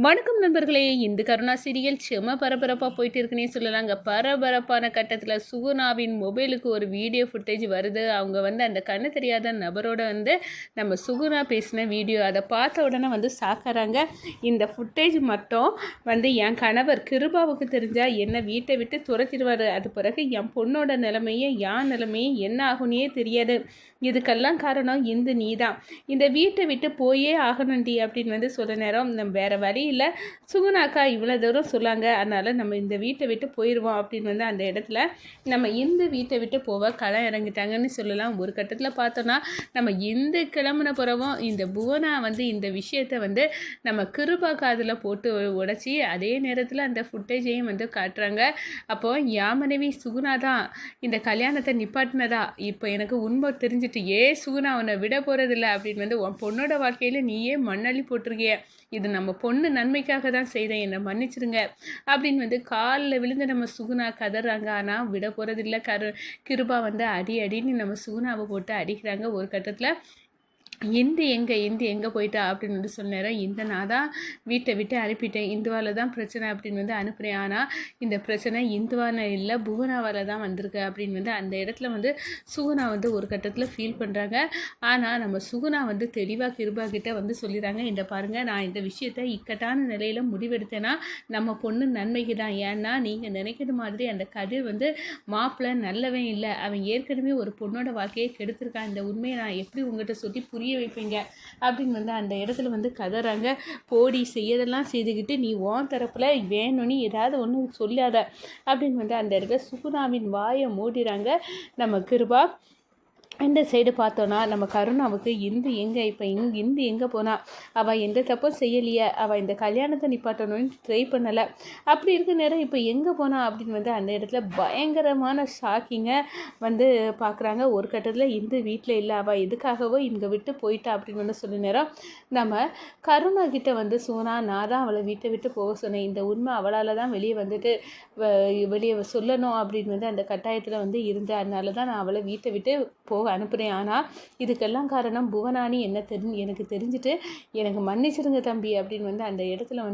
வணக்கம் நண்பர்களே. இந்த கருணா சீரியல் செம பரபரப்பாக போயிட்டு இருக்குன்னே சொல்லலாங்க. பரபரப்பான கட்டத்தில் சுகுணாவின் மொபைலுக்கு ஒரு வீடியோ ஃபுட்டேஜ் வருது. அவங்க அந்த கண்ணு தெரியாத நபரோட நம்ம சுகுணா பேசின வீடியோ அதை பார்த்த உடனே சாக்கறாங்க. இந்த ஃபுட்டேஜ் மட்டும் என் கணவர் கிருபாவுக்கு தெரிஞ்சால் என்னை வீட்டை விட்டு துரத்திடுவார். அது பிறகு என் பொண்ணோட நிலைமையே என் நிலைமையே என்ன ஆகுனே தெரியாது. இதுக்கெல்லாம் காரணம் நீ தான். இந்த வீட்டை விட்டு போயே ஆகணுண்டி அப்படின்னு சொல்ல நேரம் நம்ம வேறு வழி இல்லை. சுகுணாக்கா இவ்வளோ தூரம் சொல்லாங்க, அதனால் நம்ம இந்த வீட்டை விட்டு போயிடுவோம் அப்படின்னு அந்த இடத்துல நம்ம இந்த வீட்டை விட்டு போக களம் இறங்கிட்டாங்கன்னு சொல்லலாம். ஒரு கட்டத்தில் பார்த்தோன்னா நம்ம இந்த கிளம்புன பிறவும் இந்த புவனா இந்த விஷயத்தை நம்ம கிருபா காதில் போட்டு உடைச்சி அதே நேரத்தில் அந்த ஃபுட்டேஜையும் காட்டுறாங்க. அப்போ என் மனைவி சுகுணா தான் இந்த கல்யாணத்தை நிப்பாட்டினதா இப்போ எனக்கு உண்மை தெரிஞ்சிட்டு, சுகுணா உன்னை விட போகிறதில்ல அப்படின்னு உன் பொண்ணோட வாழ்க்கையில் நீயே மண்ணள்ளி போட்டிருக்கிய. இது நம்ம பொண்ணு நன்மைக்காக தான் செய்தேன், என்னை மன்னிச்சிருங்க அப்படின்னு காலில் விழுந்து நம்ம சுகுணா கதறாங்க. ஆனால் விட போகிறதில்ல. கிருபா அடி அடின்னு நம்ம சுகுணாவை போட்டு அடிக்கிறாங்க. ஒரு கட்டத்தில் இந்து எங்கே போயிட்டா அப்படின்னு சொன்னேன். நான் தான் வீட்டை விட்டு அனுப்பிட்டேன், இந்துவால் தான் பிரச்சனை அப்படின்னு அனுப்புகிறேன். ஆனால் இந்த பிரச்சனை இந்துவான இல்லை, புவனாவால் தான் வந்திருக்கு அப்படின்னு அந்த இடத்துல சுகுணா ஒரு கட்டத்தில் ஃபீல் பண்ணுறாங்க. ஆனால் நம்ம சுகுணா தெளிவாக கிருபா கிட்ட சொல்லிடுறாங்க, இந்த பாருங்கள், நான் இந்த விஷயத்தை இக்கட்டான நிலையில் முடிவெடுத்தேன்னா நம்ம பொண்ணு நன்மைக்கு தான். ஏன்னா நீங்கள் நினைக்கிற மாதிரி அந்த கதிர் மாப்பிள்ளை நல்லவன் இல்லை, அவன் ஏற்கனவே ஒரு பொண்ணோட வாழ்க்கையை கெடுத்திருக்கான். இந்த உண்மையை நான் எப்படி உங்கள்கிட்ட சொல்லி புரிய வைப்பீங்க அப்படின்னு அந்த இடத்துல கதறாங்க. போடி செய்யதெல்லாம் செய்துக்கிட்டு நீ உன் தரப்புல வேணும்னு ஏதாவது ஒன்று சொல்லாத அப்படின்னு அந்த இடத்துல சுகுணாவின் வாயை மூடிறாங்க நம்ம கிருபா. இந்த சைடு பார்த்தோன்னா நம்ம கருணாவுக்கு இந்து எங்கே போனால் அவள் எந்த தப்பும் செய்யலையே, அவள் இந்த கல்யாணத்தை நிப்பாட்டணும்னு ட்ரை பண்ணலை. அப்படி இருக்க நேரம் இப்போ எங்கே போனா அப்படின்னு அந்த இடத்துல பயங்கரமான ஷாக்கிங்கை பார்க்குறாங்க. ஒரு கட்டத்தில் இந்து வீட்டில் இல்லை, அவள் எதுக்காகவோ இங்கே விட்டு போயிட்டா அப்படின்னு சொல்ல நேரம் நம்ம கருணா கிட்ட சோனா, நான் தான் அவளை வீட்டை விட்டு போக சொன்னேன், இந்த உண்மை அவளால் தான் வெளியே சொல்லணும் அப்படின்னு அந்த கட்டாயத்தில் இருந்து, அதனால தான் நான் அவளை வீட்டை விட்டு போக அனுப்புகிறேன். ஆனால் இதுக்கெல்லாம் காரணம் புவனானி எனக்கு தெரிஞ்சுட்டு எனக்கு மன்னிச்சிருங்க தம்பி அப்படின்னு அந்த இடத்துல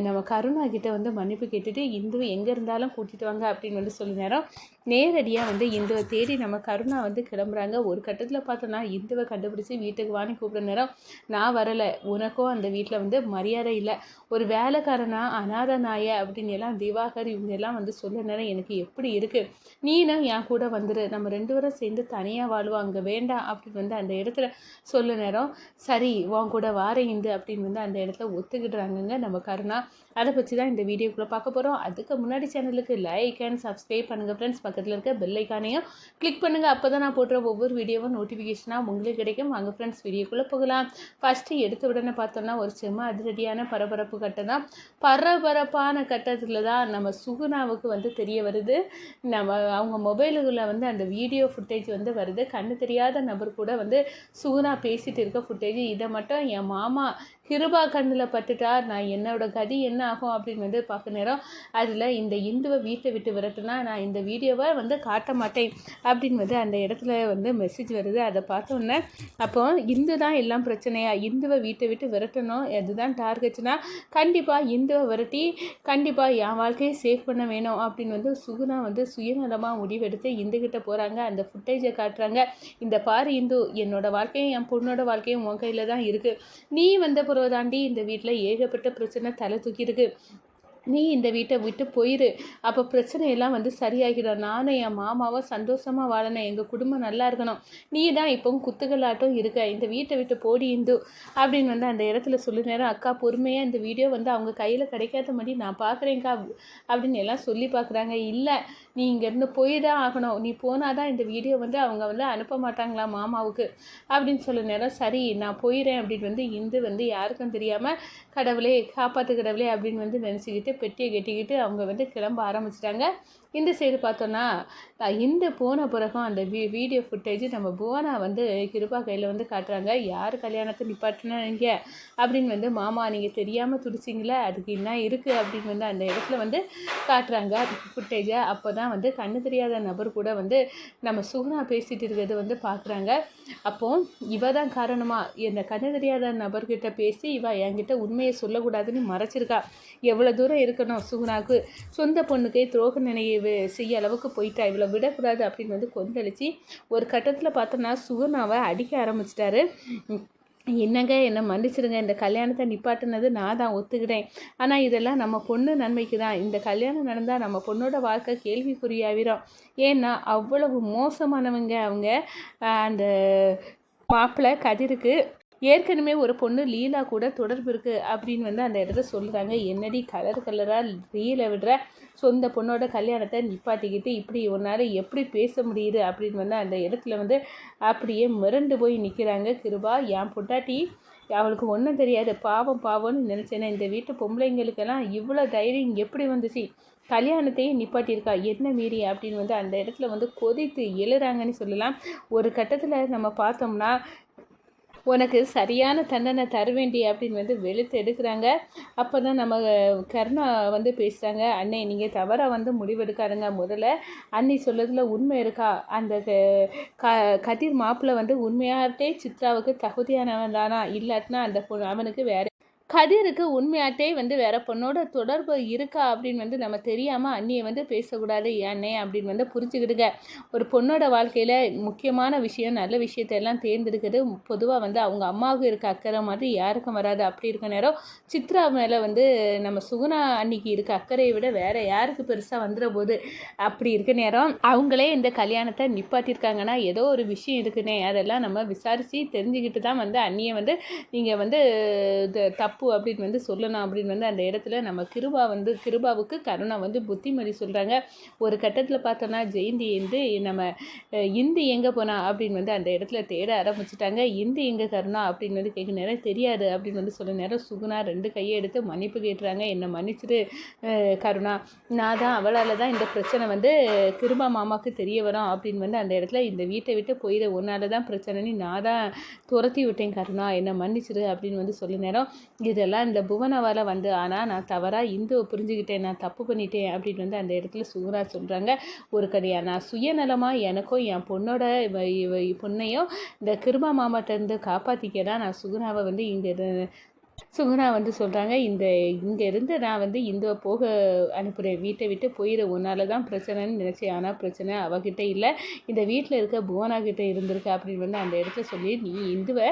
நம்ம கருணா கிட்ட மன்னிப்பு கேட்டுட்டு இந்துவை எங்கே இருந்தாலும் கூட்டிகிட்டு வாங்க அப்படின்னு சொல்ல நேரம் நேரடியாக இந்துவை தேடி நம்ம கருணா கிளம்புறாங்க. ஒரு கட்டத்தில் பார்த்தோன்னா இந்துவை கண்டுபிடிச்சி வீட்டுக்கு வாங்கி கூப்பிட்ற நேரம், நான் வரலை, உனக்கும் அந்த வீட்டில் மரியாதை இல்லை, ஒரு வேலைக்காரனா அநாத நாய அப்படின்னு எல்லாம் திவாகர் இவங்க எல்லாம் சொல்ல நேரம் எனக்கு எப்படி இருக்குது, நீனும் என் கூட வந்துரு, நம்ம 2 பேரும் சேர்ந்து தனியாக வாழ்வோம், அங்கே வேண்டாம் அப்படின்னு அந்த இடத்துல சொல்ல நேரம், சரி உன் கூட வார இந்து அப்படின்னு அந்த இடத்துல ஒத்துக்கிட்டுறாங்கங்க நம்ம கருணா. அதை பற்றி தான் இந்த வீடியோக்குள்ளே பார்க்க போகிறோம். அதுக்கு முன்னாடி சேனலுக்கு லைக் அண்ட் சப்ஸ்கிரைப் பண்ணுங்கள் ஃப்ரெண்ட்ஸ். பக்கத்தில் இருக்க பெல் ஐக்கானையும் கிளிக் பண்ணுங்கள். அப்போ தான் நான் போடுற ஒவ்வொரு வீடியோவும் நோட்டிஃபிகேஷனாக உங்களுக்கு கிடைக்கும். வாங்க ஃப்ரெண்ட்ஸ் வீடியோக்குள்ளே போகலாம். ஃபஸ்ட்டு எடுத்த உடனே பார்த்தோம்னா ஒரு செம்ம அதிரடியான பரபரப்பு கட்டம் தான். பரபரப்பான கட்டத்தில் தான் நம்ம சுகுணாவுக்கு தெரிய வருது. நம்ம அவங்க மொபைலுக்குள்ளே அந்த வீடியோ ஃபுட்டேஜ் வருது. கண்ணு தெரியாத நபர் கூட சுகுணா பேசிகிட்டு இருக்க ஃபுட்டேஜ். இதை மட்டும் என் மாமா கிருபா கண்ணில் பட்டுட்டா நான் என்னோட கதி என்ன ஆகும் அப்படின்னு பார்க்க நேரம் அதில் இந்த இந்துவை வீட்டை விட்டு விரட்டுனா நான் இந்த வீடியோவை காட்ட மாட்டேன் அப்படின்னு அந்த இடத்துல மெசேஜ் வருது. அதை பார்த்தோன்னே அப்போ இந்து தான் எல்லாம் பிரச்சனையா, இந்துவை வீட்டை விட்டு விரட்டணும், அதுதான் டார்கெட்னா கண்டிப்பாக இந்துவை விரட்டி கண்டிப்பாக என் வாழ்க்கையை சேவ் பண்ண வேணும் அப்படின்னு சுகுணா சுயநலமாக முடிவெடுத்து இந்துக்கிட்ட போகிறாங்க. அந்த ஃபுட்டேஜை காட்டுறாங்க. இந்த பாரு இந்து, என்னோட வாழ்க்கையும் என் பொண்ணோட வாழ்க்கையும் உன் கையில் தான் இருக்குது, நீ தாண்டி இந்த வீட்டில் ஏகப்பட்ட பிரச்சனை தலை தூக்கியிருக்கு, நீ இந்த வீட்டை விட்டு போயிரு, அப்போ பிரச்சனையெல்லாம் சரியாகிடும், நானும் என் மாமாவும் சந்தோஷமாக வாழணும், எங்கள் குடும்பம் நல்லா இருக்கணும், நீ தான் இப்போவும் குத்துக்கலாட்டம் இருக்க, இந்த வீட்டை விட்டு போடி இந்து அப்படின்னு அந்த இடத்துல சொல்லி நேரம், அக்கா பொறுமையாக இந்த வீடியோ அவங்க கையில் கிடைக்காத மாதிரி நான் பார்க்குறேங்க்கா அப்படின்னு எல்லாம் சொல்லி பார்க்குறாங்க. இல்லை நீ இங்கேருந்து போய் தான் ஆகணும், நீ போனால் தான் இந்த வீடியோ அவங்க அனுப்ப மாட்டாங்களா மாமாவுக்கு அப்படின்னு சொல்ல நேரம், சரி நான் போயிடுறேன் அப்படின்னு இந்து யாருக்கும் தெரியாமல் கடவுளே காப்பாற்று கடவுளே அப்படின்னு நினச்சிக்கிட்டு பெட்டியை கட்டிக்கிட்டு அவங்க வந்து கிளம்ப ஆரம்பிச்சிட்டாங்க. இந்த சைடு பார்த்தோன்னா இந்த போன பிறகும் அந்த வீடியோ ஃபுட்டேஜ் நம்ம புவனா வந்து கிருபா கையில் வந்து காட்டுறாங்க. யார் கல்யாணத்தை நிப்பாட்டினாங்க அப்படின்னு வந்து மாமா நீங்கள் தெரியாமல் துடிச்சிங்களே அதுக்கு என்ன இருக்குது அப்படின்னு வந்து அந்த இடத்துல வந்து காட்டுறாங்க ஃபுட்டேஜை. அப்போ தான் வந்து கண்ணு தெரியாத நபர் கூட வந்து நம்ம சுகுணா பேசிகிட்டு இருக்கிறது வந்து பார்க்குறாங்க. அப்போது இவ தான் காரணமாக இந்த கண்ணு தெரியாத நபர்கிட்ட பேசி இவ என்கிட்ட உண்மையை சொல்லக்கூடாதுன்னு மறைச்சிருக்கா. எவ்வளோ தூரம் இருக்கணும் சுகுணாவுக்கு, சொந்த பொண்ணுக்கே துரோக நினைவு செய்ய அளவுக்கு போயிட்டா, இவ்வளோ விடக்கூடாது அப்படின்னு வந்து கொந்தளிச்சு ஒரு கட்டத்தில் பார்த்தோன்னா சுகுணாவை அடிக்க ஆரம்பிச்சிட்டாரு. என்னங்க என்னை மன்னிச்சிடுங்க, இந்த கல்யாணத்தை நிப்பாட்டினது நான் தான் ஒத்துக்கிட்டேன். ஆனால் இதெல்லாம் நம்ம பொண்ணு நன்மைக்கு தான். இந்த கல்யாணம் நடந்தால் நம்ம பொண்ணோட வாழ்க்கை கேள்விக்குறியாவிடும். ஏன்னா அவ்வளவு மோசமானவங்க அவங்க. அந்த மாப்பிள்ளை கதிருக்கு ஏற்கனவே ஒரு பொண்ணு லீலா கூட தொடர்பு இருக்குது அப்படின்னு வந்து அந்த இடத்த சொல்கிறாங்க. என்னடி கலராக ரீலை விடுற, சொந்த பொண்ணோட கல்யாணத்தை நிப்பாட்டிக்கிட்டு இப்படி ஒன்றால் எப்படி பேச முடியுது அப்படின்னு வந்து அந்த இடத்துல வந்து அப்படியே மிரண்டு போய் நிற்கிறாங்க கிருபா. என் பொண்டாட்டி அவளுக்கு ஒன்றும் தெரியாது, பாவம்னு நினச்சேனே. இந்த வீட்டு பொம்பளைங்களுக்கெல்லாம் இவ்வளோ தைரியம் எப்படி வந்துச்சு, கல்யாணத்தையும் நிப்பாட்டியிருக்கா என்ன மீறி அப்படின்னு வந்து அந்த இடத்துல வந்து கொதித்து எழுறாங்கன்னு சொல்லலாம். ஒரு கட்டத்தில் நம்ம பார்த்தோம்னா உனக்கு சரியான தண்டனை தர வேண்டிய அப்படின்னு வந்து வெளுத்து எடுக்கிறாங்க. அப்போ தான் நம்ம கருணா வந்து பேசுகிறாங்க. அண்ணே நீங்கள் தவறாக வந்து முடிவெடுக்காருங்க. முதல்ல அண்ணி சொல்லதில் உண்மை இருக்கா, அந்த கதிர் மாப்பிள்ளை வந்து உண்மையாகவே சித்ராவுக்கு தகுதியானவன் தானா, இல்லாட்டினா அந்த அவனுக்கு வேறு கதிருக்கு உண்மையாட்டே வந்து வேற பொண்ணோட தொடர்பு இருக்கா அப்படின்னு வந்து நம்ம தெரியாமல் அண்ணியை வந்து பேசக்கூடாது ஏன்னே அப்படின்னு வந்து புரிஞ்சுக்கிடுங்க. ஒரு பொண்ணோட வாழ்க்கையில் முக்கியமான விஷயம், நல்ல விஷயத்தையெல்லாம் தேர்ந்தெடுக்கிறது பொதுவாக வந்து அவங்க அம்மாவுக்கு இருக்க அக்கறை மாதிரி யாருக்கும் வராது. அப்படி இருக்க நேரம் சித்ரா மேலே வந்து நம்ம சுகுணா அன்னிக்கு இருக்க அக்கறையை விட வேற யாருக்கு பெருசாக வந்துட போகுது. அப்படி இருக்க நேரம் அவங்களே இந்த கல்யாணத்தை நிப்பாட்டியிருக்காங்கன்னா ஏதோ ஒரு விஷயம் இருக்குன்னே, அதெல்லாம் நம்ம விசாரித்து தெரிஞ்சுக்கிட்டு தான் வந்து அண்ணியை வந்து நீங்கள் வந்து தப்பு அப்படின்னு வந்து சொல்லணும் அப்படின்னு வந்து அந்த இடத்துல நம்ம கிருபாவுக்கு கருணா வந்து புத்திமதி சொல்கிறாங்க. ஒரு கட்டத்தில் பார்த்தோன்னா ஜெயந்தி வந்து நம்ம இந்தி எங்கே போனா அப்படின்னு வந்து அந்த இடத்துல தேட ஆரம்பிச்சிட்டாங்க. இந்தி எங்கே கருணா அப்படின்னு வந்து கேட்க நேரம் தெரியாது அப்படின்னு வந்து சொல்ல நேரம் சுகுணா 2 கையை எடுத்து மன்னிப்பு கேட்டுறாங்க. என்னை மன்னிச்சிட்டு கருணா, நான் தான் அவளால் தான் இந்த பிரச்சனை வந்து கிருபா மாமாவுக்கு தெரிய வரும் அப்படின்னு வந்து அந்த இடத்துல இந்த வீட்டை விட்டு போயிட ஒன்னால தான் பிரச்சனைன்னு நான் தான் துரத்தி விட்டேன் கருணா, என்னை மன்னிச்சிடு அப்படின்னு வந்து சொல்ல நேரம் இதெல்லாம் இந்த புவனவால் வந்து ஆனால் நான் தவறாக இந்துவை புரிஞ்சுக்கிட்டேன், நான் தப்பு பண்ணிட்டேன் அப்படின்னு வந்து அந்த இடத்துல சுகுணா சொல்கிறாங்க. ஒரு கதையாக நான் சுயநலமாக எனக்கும் என் பொண்ணோட பொண்ணையும் இந்த கிருபா மாமாட்டேருந்து காப்பாற்றிக்க தான் நான் சுகுணாவை வந்து சுகுணா வந்து சொல்கிறாங்க. இங்கேருந்து நான் வந்து இந்துவை போக அனுப்புகிறேன், வீட்டை விட்டு போயிட ஒன்றால் தான் பிரச்சனைன்னு நினச்சேன். ஆனால் பிரச்சனை அவகிட்ட இல்லை, இந்த வீட்டில் இருக்க புவனா கிட்டே இருந்திருக்கு அப்படின்னு வந்து அந்த இடத்துல சொல்லி நீ இந்துவை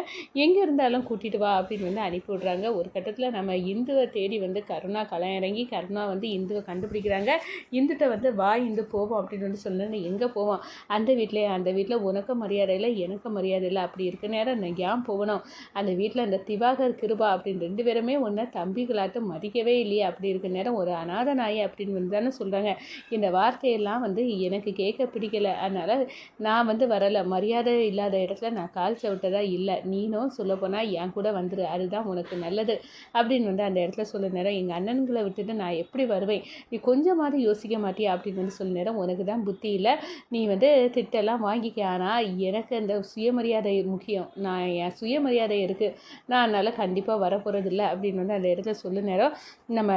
எங்கே இருந்தாலும் கூட்டிகிட்டு வா அப்படின்னு வந்து அனுப்பி விட்றாங்க. ஒரு கட்டத்தில் நம்ம இந்துவை தேடி வந்து கருணா இறங்கி கருணா வந்து இந்துவை கண்டுபிடிக்கிறாங்க. இந்துட்ட வந்து வா இந்து போவோம் அப்படின்னு வந்து சொன்னேன். எங்கே போவோம், அந்த வீட்டில் உனக்கு மரியாதை இல்லை எனக்கு மரியாதை இல்லை, அப்படி இருக்க நேரம் நான் ஏன் போகணும், அந்த வீட்டில் அந்த திவாகர் கிருபா அப்படின்னு 2 பேருமே ஒன்றை தம்பிகளாட்டு மதிக்கவே இல்லையே, அப்படி இருக்க நேரம் ஒரு அநாத நாய் அப்படின்னு வந்து தானே சொல்கிறாங்க. இந்த வார்த்தையெல்லாம் வந்து எனக்கு கேட்க பிடிக்கலை, அதனால் நான் வந்து வரலை, மரியாதை இல்லாத இடத்துல நான் கால் சவிட்டதா இல்லை, நீனும் சொல்லப்போனால் என் கூட வந்துடு, அதுதான் உனக்கு நல்லது அப்படின்னு வந்து அந்த இடத்துல சொல்ல நேரம் எங்கள் அண்ணன்களை விட்டுட்டு நான் எப்படி வருவேன், நீ கொஞ்சமாவது யோசிக்க மாட்டியா அப்படின்னு வந்து சொல்ல நேரம் உனக்கு தான் புத்தி இல்லை, நீ வந்து திட்டெல்லாம் வாங்கிக்க, ஆனால் எனக்கு அந்த சுயமரியாதை முக்கியம், நான் என் சுயமரியாதை இருக்குது, நான் அதனால் கண்டிப்பாக வரப்போகிறதில்ல அப்படின்னு வந்து அந்த இடத்துல சொல்ல நேரம் நம்ம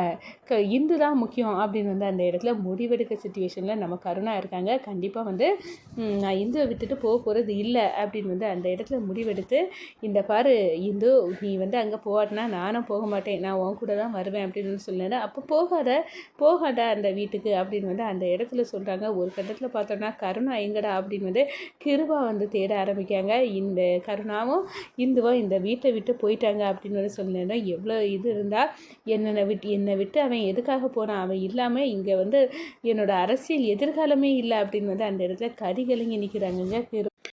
இந்து தான் முக்கியம் அப்படின்னு வந்து அந்த இடத்துல முடிவெடுக்க சுச்சுவேஷனில் நம்ம கருணா இருக்காங்க. கண்டிப்பாக வந்து நான் இந்துவை விட்டுட்டு போக போகிறது இல்லை அப்படின்னு வந்து அந்த இடத்துல முடிவெடுத்து இந்த பாரு இந்து, நீ வந்து அங்கே போகாட்டினா நானும் போக மாட்டேன், நான் உன் கூட தான் வருவேன் அப்படின்னு வந்து சொன்னேன். அப்போ போகாத அந்த வீட்டுக்கு அப்படின்னு வந்து அந்த இடத்துல சொல்கிறாங்க. ஒரு கட்டத்தில் பார்த்தோன்னா கருணா எங்கடா அப்படின்னு வந்து கிருபா வந்து தேட ஆரம்பிக்காங்க. இந்த கருணாவும் இந்துவும் இந்த வீட்டை விட்டு போயிட்டாங்க அப்படின்னு வந்து சொன்னேன்னா எவ்வளோ இது இருந்தால் என்னை விட்டு அவன் எதுக்காக போனான், அவன் இல்லாமல் இங்கே வந்து என்னோட அரசியல் எதிர்காலமே இல்லை அப்படின்னு வந்து அந்த இடத்துல கரிகலங்கி நிற்கிறாங்கங்க.